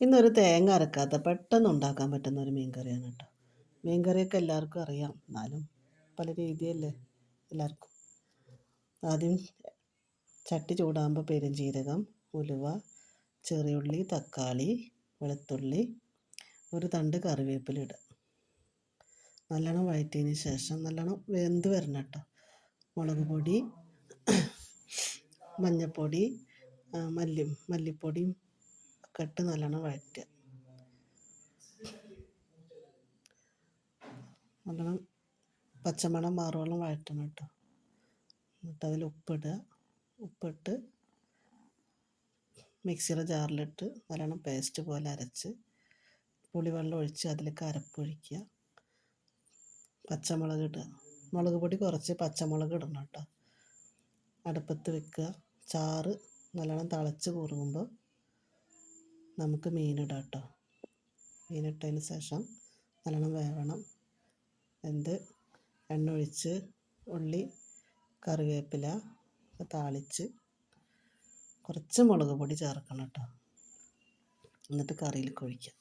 ഇന്നൊരു തേങ്ങ അരക്കാത്ത പെട്ടെന്ന് ഉണ്ടാക്കാൻ പറ്റുന്ന ഒരു മീൻ കറിയാണ് കേട്ടോ. മീൻ കറിയൊക്കെ എല്ലാവർക്കും അറിയാം, എന്നാലും പല രീതിയല്ലേ എല്ലാവർക്കും. ആദ്യം ചട്ടി ചൂടാകുമ്പോൾ പെരുംജീരകം, ഉലുവ, ചെറിയുള്ളി, തക്കാളി, വെളുത്തുള്ളി, ഒരു തണ്ട് കറിവേപ്പില ഇടുക. നല്ലോണം വഴറ്റിയതിന് ശേഷം നല്ലോണം വെന്ത് വരണം കേട്ടോ. മുളക് പൊടി, മഞ്ഞൾപ്പൊടി, മല്ലിപ്പൊടിയും ഒക്കെ ഇട്ട് നല്ലോണം വഴറ്റുക. നല്ലോണം പച്ചമണം മാറുവോളം വഴറ്റണം കേട്ടോ. എന്നിട്ട് അതിൽ ഉപ്പിട്ട് മിക്സിയുടെ ജാറിലിട്ട് നല്ലോണം പേസ്റ്റ് പോലെ അരച്ച് പുളിവെള്ളം ഒഴിച്ച് അതിലേക്ക് അരപ്പൊഴിക്കുക. പച്ചമുളക് ഇടുക. മുളക് പൊടി കുറച്ച് പച്ചമുളക് ഇടണം കേട്ടോ. അടുപ്പത്ത് വെക്കുക. ചാറ് നല്ലോണം തിളച്ച് കുറുകുമ്പോൾ നമുക്ക് മീനിടാം കേട്ടോ. മീനിട്ടതിന് ശേഷം നല്ലോണം വേവണം. എണ്ണ ഒഴിച്ച് ഉള്ളി, കറിവേപ്പില താളിച്ച് കുറച്ച് മുളക് പൊടി ചേർക്കണം കേട്ടോ. എന്നിട്ട് കറിയിലേക്ക് ഒഴിക്കുക.